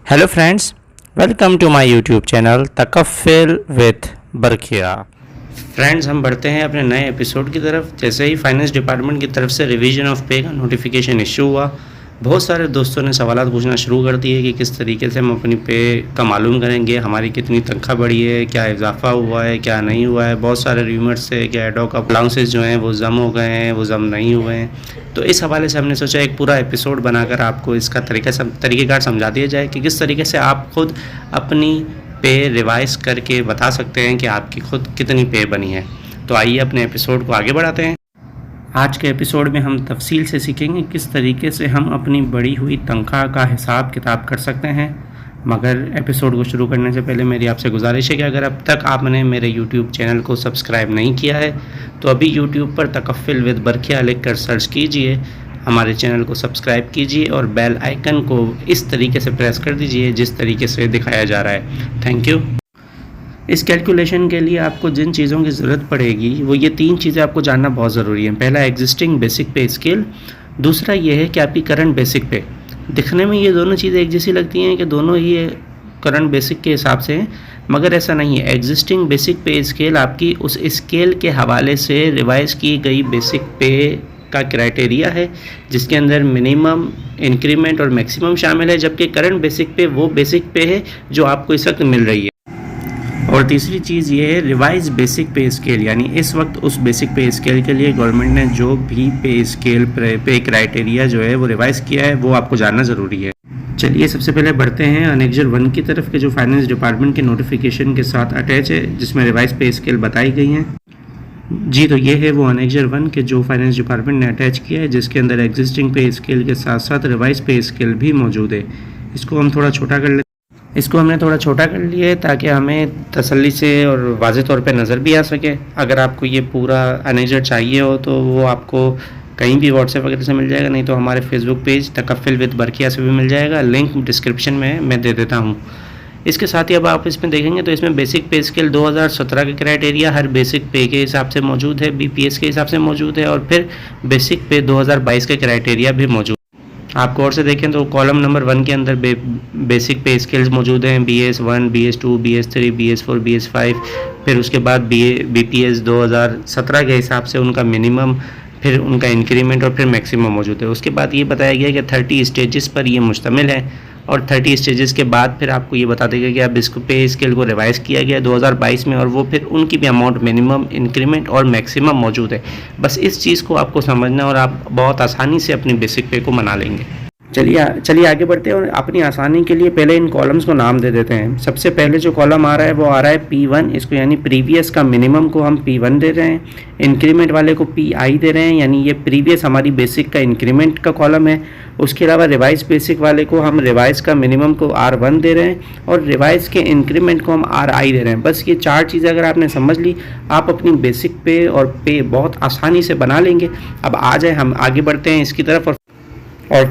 Hello friends, welcome to my YouTube channel तकफ़िल with बरखिया। Friends, हम बढ़ते हैं अपने नए एपिसोड की तरफ। जैसे ही फाइनेंस डिपार्टमेंट की तरफ से रिवीजन ऑफ पे का नोटिफिकेशन इशू हुआ, बहुत सारे दोस्तों ने सवालात पूछना शुरू कर दिए कि किस तरीके से हम अपनी पे का मालूम करेंगे, हमारी कितनी तनख्वाह बढ़ी है, क्या इजाफा हुआ है, क्या नहीं हुआ है। बहुत सारे र्यूमर्स से कि एडॉक अलाउंसेस जो हैं वो जम हो गए हैं, वो जम नहीं हुए हैं। तो इस हवाले से हमने सोचा एक पूरा एपिसोड बनाकर आपको इसका तरीक़ेकार समझा दिया जाए कि किस तरीके से आप खुद अपनी पे रिवाइज़ करके बता सकते हैं कि आपकी खुद कितनी पे बनी है। तो आइए अपने एपिसोड को आगे बढ़ाते हैं। आज के एपिसोड में हम तफसील से सीखेंगे किस तरीके से हम अपनी बढ़ी हुई तनख्वाह का हिसाब किताब कर सकते हैं। मगर एपिसोड को शुरू करने से पहले मेरी आपसे गुजारिश है कि अगर अब तक आपने मेरे यूट्यूब चैनल को सब्सक्राइब नहीं किया है तो अभी यूट्यूब पर तकफ़िल विद बरखिया लिख कर सर्च कीजिए, हमारे चैनल को सब्सक्राइब कीजिए और बेल आइकन को इस तरीके से प्रेस कर दीजिए जिस तरीके से दिखाया जा रहा है। Thank you. इस कैलकुलेशन के लिए आपको जिन चीज़ों की ज़रूरत पड़ेगी वो ये 3 चीज़ें आपको जानना बहुत ज़रूरी है। पहला एग्जिस्टिंग बेसिक पे स्केल, दूसरा ये है कि आपकी करंट बेसिक पे। दिखने में ये दोनों चीज़ें एक जैसी लगती हैं कि दोनों ही करंट बेसिक के हिसाब से हैं, मगर ऐसा नहीं है। एग्जिस्टिंग बेसिक पे स्केल आपकी उस स्केल के हवाले से रिवाइज़ की गई बेसिक पे का क्राइटेरिया है जिसके अंदर मिनिमम, इंक्रीमेंट और मैक्सिमम शामिल है, जबकि करंट बेसिक पे वो बेसिक पे है जो आपको इस वक्त मिल रही है। और तीसरी चीज़ ये है रिवाइज बेसिक पे स्केल, यानी इस वक्त उस बेसिक पे स्केल के लिए गवर्नमेंट ने जो भी पे स्केल पे क्राइटेरिया जो है वो रिवाइज किया है वो आपको जानना ज़रूरी है। चलिए सबसे पहले बढ़ते हैं अनेक्जर 1 की तरफ के जो फाइनेंस डिपार्टमेंट के नोटिफिकेशन के साथ अटैच है जिसमें रिवाइज पे स्केल बताई गई हैं। जी, तो ये है वो अनेक्जर 1 के जो फाइनेंस डिपार्टमेंट ने अटैच किया है जिसके अंदर एग्जिस्टिंग पे स्केल के साथ साथ रिवाइज पे स्केल भी मौजूद है। इसको हमने थोड़ा छोटा कर लिया है ताकि हमें तसल्ली से और वाज़ेह तौर पे नज़र भी आ सके। अगर आपको ये पूरा अनेक्जर चाहिए हो तो वो आपको कहीं भी व्हाट्सएप वगैरह से मिल जाएगा, नहीं तो हमारे फेसबुक पेज तकफ़िल विद बरखिया से भी मिल जाएगा। लिंक डिस्क्रिप्शन में मैं दे देता हूँ। इसके साथ ही अब आप इसमें देखेंगे तो इसमें बेसिक पे स्केल 2017 का क्राइटेरिया हर बेसिक पे के हिसाब से मौजूद है, बीपीएस के हिसाब से मौजूद है, और फिर बेसिक पे 2022 के क्राइटेरिया भी मौजूद। आपको और से देखें तो कॉलम नंबर 1 के अंदर बेसिक पे स्केल्स मौजूद हैं, BS1, BS2, BS3, BS4, BS5। फिर उसके बाद BPS 2017 के हिसाब से उनका मिनिमम, फिर उनका इंक्रीमेंट और फिर मैक्सिमम मौजूद है। उसके बाद ये बताया गया कि 30 स्टेजेस पर ये मुश्तमिल है, और 30 स्टेजेस के बाद फिर आपको ये बता देगा कि अब इसको पे स्केल को रिवाइज़ किया गया 2022 में, और वो फिर उनकी भी अमाउंट मिनिमम, इंक्रीमेंट और मैक्सिमम मौजूद है। बस इस चीज़ को आपको समझना और आप बहुत आसानी से अपनी बेसिक पे को मना लेंगे। चलिए आगे बढ़ते हैं और अपनी आसानी के लिए पहले इन कॉलम्स को नाम दे देते हैं। सबसे पहले जो कॉलम आ रहा है वो आ रहा है P1, इसको यानी प्रीवियस का मिनिमम को हम P1 दे रहे हैं। इंक्रीमेंट वाले को PI दे रहे हैं, यानी ये प्रीवियस हमारी बेसिक का इंक्रीमेंट का कॉलम है। उसके अलावा रिवाइज बेसिक वाले को हम रिवाइज का मिनिमम को R1 दे रहे हैं, और रिवाइज के इंक्रीमेंट को हम RI दे रहे हैं। बस ये 4 चीज़ें अगर आपने समझ ली, आप अपनी बेसिक पे और पे बहुत आसानी से बना लेंगे। अब आ जाए हम आगे बढ़ते हैं इसकी तरफ और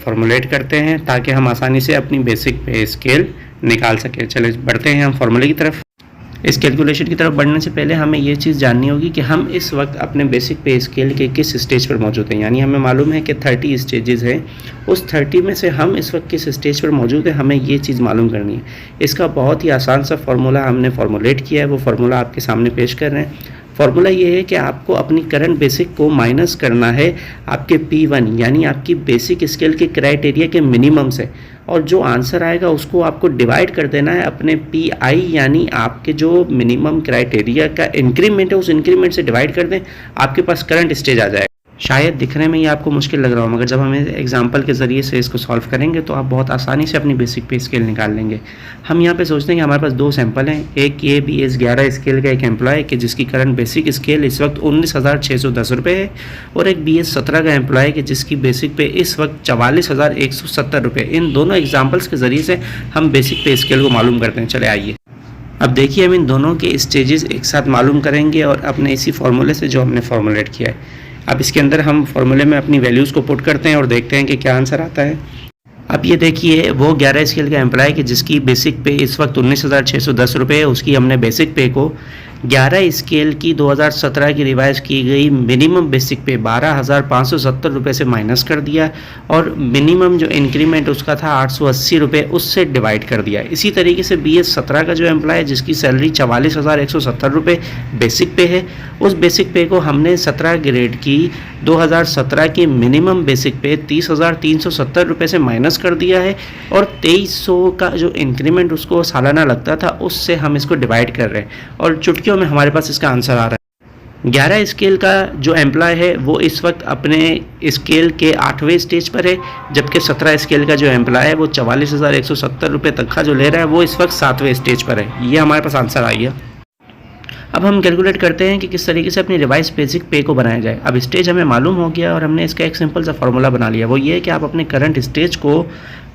फॉर्मुलेट करते हैं ताकि हम आसानी से अपनी बेसिक पे स्केल निकाल सकें। चलिए बढ़ते हैं हम फार्मूले की तरफ। इस कैलकुलेशन की तरफ बढ़ने से पहले हमें ये चीज़ जाननी होगी कि हम इस वक्त अपने बेसिक पे स्केल के किस स्टेज पर मौजूद हैं। यानी हमें मालूम है कि 30 स्टेजेस हैं, उस 30 में से हम इस वक्त किस स्टेज पर मौजूद हैं, हमें ये चीज़ मालूम करनी है। इसका बहुत ही आसान सा फार्मूला हमने फॉर्मुलेट किया है, वो फार्मूला आपके सामने पेश कर रहे हैं। फार्मूला ये है कि आपको अपनी करंट बेसिक को माइनस करना है आपके P1 यानी आपकी बेसिक स्केल के क्राइटेरिया के मिनिमम से, और जो आंसर आएगा उसको आपको डिवाइड कर देना है अपने PI यानी आपके जो मिनिमम क्राइटेरिया का इंक्रीमेंट है उस इंक्रीमेंट से डिवाइड कर दें, आपके पास करंट स्टेज आ जाएगा। शायद दिखने में ये आपको मुश्किल लग रहा हो, मगर जब हम एग्जांपल के ज़रिए से इसको सॉल्व करेंगे तो आप बहुत आसानी से अपनी बेसिक पे स्केल निकाल लेंगे। हम यहाँ पे सोचते हैं कि हमारे पास 2 सैंपल हैं। एक ये BS 11 स्केल का एक एम्प्लॉय कि जिसकी करंट बेसिक स्केल इस वक्त 19,610 रुपये है, और एक BS 17 का एम्प्लॉय कि जिसकी बेसिक पे इस वक्त 44,170 रुपये। इन दोनों एग्जाम्पल्स के ज़रिए से हम बेसिक पे स्केल को मालूम करते हैं। चले आइए अब देखिए हम इन दोनों के स्टेजेस एक साथ मालूम करेंगे और अपने इसी फार्मूले से जो हमने फॉर्मुलेट किया है। अब इसके अंदर हम फार्मूले में अपनी वैल्यूज़ को पुट करते हैं और देखते हैं कि क्या आंसर आता है। अब ये देखिए वो 11 स्केल का एम्प्लॉय कि जिसकी बेसिक पे इस वक्त 19,610 रुपये है, उसकी हमने बेसिक पे को 11 स्केल की 2017 की रिवाइज की गई मिनिमम बेसिक पे 12,570 रुपये से माइनस कर दिया और मिनिमम जो इंक्रीमेंट उसका था 880 रुपये उससे डिवाइड कर दिया। इसी तरीके से BS 17 का जो एम्प्लॉय है जिसकी सैलरी 44,170 रुपये बेसिक पे है, उस बेसिक पे को हमने 17 ग्रेड की 2017 की मिनिमम बेसिक पे 30,370 रुपये से माइनस कर दिया है और 2300 का जो इंक्रीमेंट उसको सालाना लगता था उससे हम इसको डिवाइड कर रहे हैं और चुटकियों में हमारे पास इसका आंसर आ रहा है। 11 स्केल का जो एम्प्लॉय है वो इस वक्त अपने स्केल के 8वें स्टेज पर है, जबकि 17 स्केल का जो एम्प्लॉय है वो 44,170 रुपये तनख्वाह जो ले रहा है वो इस वक्त 7वें स्टेज पर है। ये हमारे पास आंसर आ गया। अब हम कैलकुलेट करते हैं कि किस तरीके से अपनी रिवाइज बेसिक पे को बनाया जाए। अब स्टेज हमें मालूम हो गया और हमने इसका एक सिंपल सा फार्मूला बना लिया। वो ये है कि आप अपने करंट स्टेज को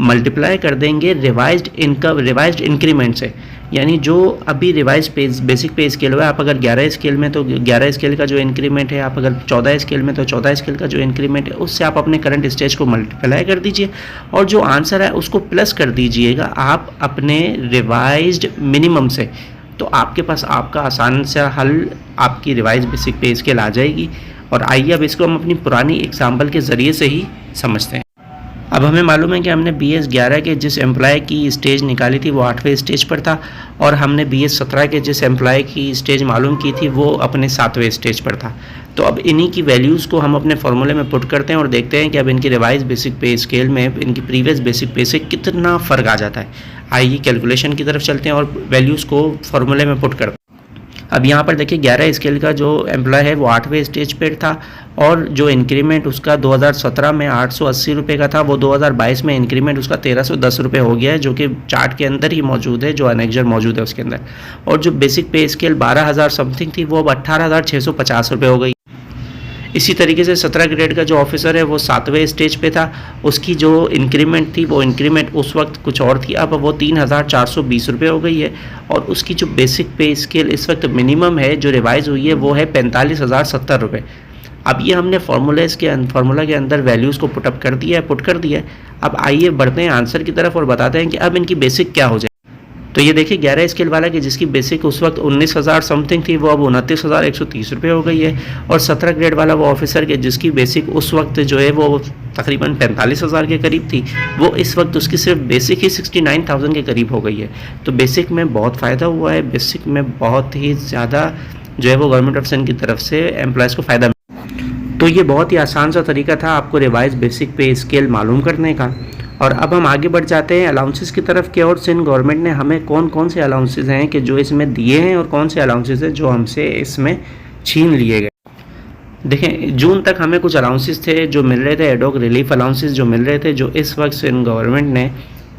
मल्टीप्लाई कर देंगे रिवाइज्ड इंक्रीमेंट से, यानी जो अभी रिवाइज बेसिक पे स्केल हुआ है, आप अगर 11 स्केल में तो 11 स्केल का जो इंक्रीमेंट है, आप अगर 14 स्केल में तो 14 स्केल का जो इंक्रीमेंट है, उससे आप अपने करंट स्टेज को मल्टीप्लाई कर दीजिए और जो आंसर है उसको प्लस कर दीजिएगा आप अपने रिवाइज्ड मिनिमम से। तो आपके पास आपका आसान सा हल आपकी रिवाइज बेसिक पे स्केल आ जाएगी। और आइए अब इसको हम अपनी पुरानी एग्जाम्पल के ज़रिए से ही समझते हैं। अब हमें मालूम है कि हमने BS 11 के जिस एम्प्लॉय की स्टेज निकाली थी वो 8वें स्टेज पर था और हमने BS 17 के जिस एम्प्लॉय की स्टेज मालूम की थी वो अपने 7वें स्टेज पर था। तो अब इन्हीं की वैल्यूज़ को हम अपने फॉर्मूले में पुट करते हैं और देखते हैं कि अब इनकी रिवाइज बेसिक पे स्केल में इनकी प्रीवियस बेसिक पे से कितना फ़र्क आ जाता है। आइए कैलकुलेशन की तरफ चलते हैं और वैल्यूज़ को फॉर्मूले में पुट करते हैं। अब यहाँ पर देखिए 11 स्केल का जो एम्प्लॉय है वो 8वें स्टेज पर था और जो इंक्रीमेंट उसका 2017 में 880 रुपये का था वो 2022 में इंक्रीमेंट उसका 1310 रुपये हो गया है, जो कि चार्ट के अंदर ही मौजूद है, जो एनेक्जर मौजूद है उसके अंदर। और जो बेसिक पे स्केल 12,000 समथिंग थी वो अब 18,650 रुपये हो गई। इसी तरीके से 17 ग्रेड का जो ऑफिसर है वो 7वें स्टेज पे था, उसकी जो इंक्रीमेंट थी वो इंक्रीमेंट उस वक्त कुछ और थी, अब वो 3,420 रुपये हो गई है और उसकी जो बेसिक पे स्केल इस वक्त मिनिमम है जो रिवाइज हुई है वो है 45,070 रुपये। अब ये हमने फार्मूला के अंदर वैल्यूज़ को पुट कर दिया है। अब आइए बढ़ते हैं आंसर की तरफ और बताते हैं कि अब इनकी बेसिक क्या हो जाए। तो ये देखिए 11 स्केल वाला की जिसकी बेसिक उस वक्त 19,000 समथिंग थी वो अब 29,130 रुपये हो गई है और 17 ग्रेड वाला वो ऑफिसर के जिसकी बेसिक उस वक्त जो है वो तकरीबन 45,000 के करीब थी, वो इस वक्त उसकी सिर्फ बेसिक ही 69,000 के करीब हो गई है। तो बेसिक में बहुत फ़ायदा हुआ है, बेसिक में बहुत ही ज़्यादा जो है वो गवर्नमेंट ऑफ की तरफ से एम्प्लॉयज़ को फ़ायदा। तो ये बहुत ही आसान सा तरीका था आपको रिवाइज बेसिक पे स्केल मालूम करने का। और अब हम आगे बढ़ जाते हैं अलाउंसेस की तरफ कि और सिंध गवर्नमेंट ने हमें कौन कौन से अलाउंसेस हैं कि जो इसमें दिए हैं और कौन से अलाउंसेस हैं जो हमसे इसमें छीन लिए गए। देखें जून तक हमें कुछ अलाउंसेस थे जो मिल रहे थे, एडॉक रिलीफ अलाउंसेस जो मिल रहे थे, जो इस वक्त सिंध गवर्नमेंट ने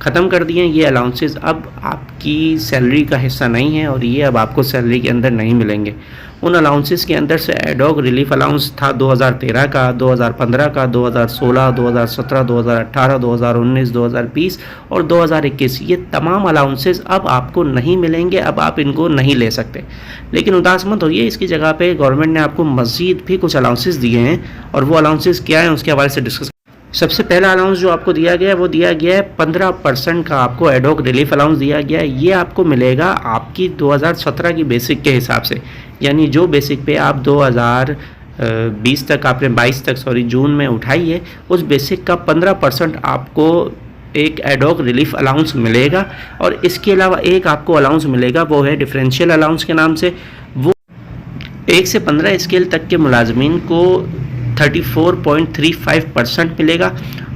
ख़त्म कर दिए। ये अलाउंसेस अब आपकी सैलरी का हिस्सा नहीं है और ये अब आपको सैलरी के अंदर नहीं मिलेंगे। उन अलाउंसेस के अंदर से एडॉक रिलीफ अलाउंस था 2013 का, 2015 का, 2016, 2017, 2018, 2019, 2020 और 2021। ये तमाम अलाउंसेस अब आपको नहीं मिलेंगे, अब आप इनको नहीं ले सकते। लेकिन उदास मत होइए, इसकी जगह पे गवर्नमेंट ने आपको मज़ीद भी कुछ अलाउंसेस दिए हैं और वो अलाउंसेस क्या हैं उसके हवाले से डिस्कस। सबसे पहला अलाउंस जो आपको दिया गया है वो दिया गया है 15% का आपको एडॉक रिलीफ अलाउंस दिया गया है। ये आपको मिलेगा आपकी 2017 की बेसिक के हिसाब से, यानी जो बेसिक पे आप 2020 तक आपने 22 तक जून में उठाई है, उस बेसिक का 15% आपको एक एडॉक रिलीफ अलाउंस मिलेगा। और इसके अलावा एक आपको अलाउंस मिलेगा वो है डिफरेंशियल अलाउंस के नाम से। वो 1 से 15 स्केल तक के मुलाजमीन को 34.35% मिलेगा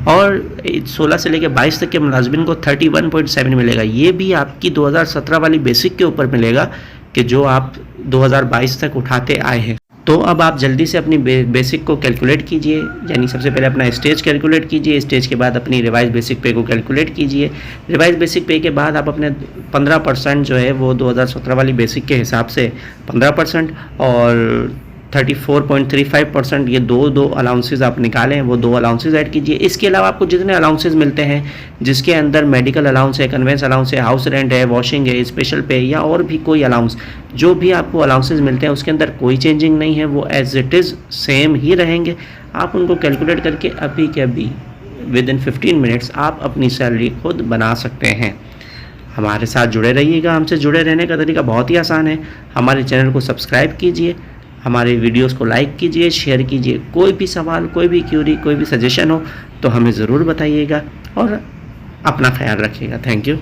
और 16 से लेकर 22 तक के मुलाजमिन को 31.7 मिलेगा। ये भी आपकी 2017 वाली बेसिक के ऊपर मिलेगा कि जो आप 2022 तक उठाते आए हैं। तो अब आप जल्दी से अपनी बेसिक को कैलकुलेट कीजिए, यानी सबसे पहले अपना स्टेज कैलकुलेट कीजिए, स्टेज के बाद अपनी रिवाइज बेसिक पे को कैलकुलेट कीजिए। रिवाइज बेसिक पे के बाद आप अपने 15% जो है वो 2017 वाली बेसिक के हिसाब से 15% और 34.35% ये दो अलाउंसेस आप निकालें, वो 2 अलाउंसेस ऐड कीजिए। इसके अलावा आपको जितने अलाउंसेस मिलते हैं जिसके अंदर मेडिकल अलाउंस है, कन्वेंस अलाउंस है, हाउस रेंट है, वॉशिंग है, स्पेशल पे या और भी कोई अलाउंस, जो भी आपको अलाउंसेस मिलते हैं उसके अंदर कोई चेंजिंग नहीं है, वो एज इट इज़ सेम ही रहेंगे। आप उनको कैलकुलेट करके अभी के अभी विद इन 15 मिनट्स आप अपनी सैलरी खुद बना सकते हैं। हमारे साथ जुड़े रहिएगा। हमसे जुड़े रहने का तरीका बहुत ही आसान है, हमारे चैनल को सब्सक्राइब कीजिए, हमारे वीडियोस को लाइक कीजिए, शेयर कीजिए। कोई भी सवाल, कोई भी क्यूरी, कोई भी सजेशन हो तो हमें ज़रूर बताइएगा और अपना ख्याल रखिएगा। Thank you.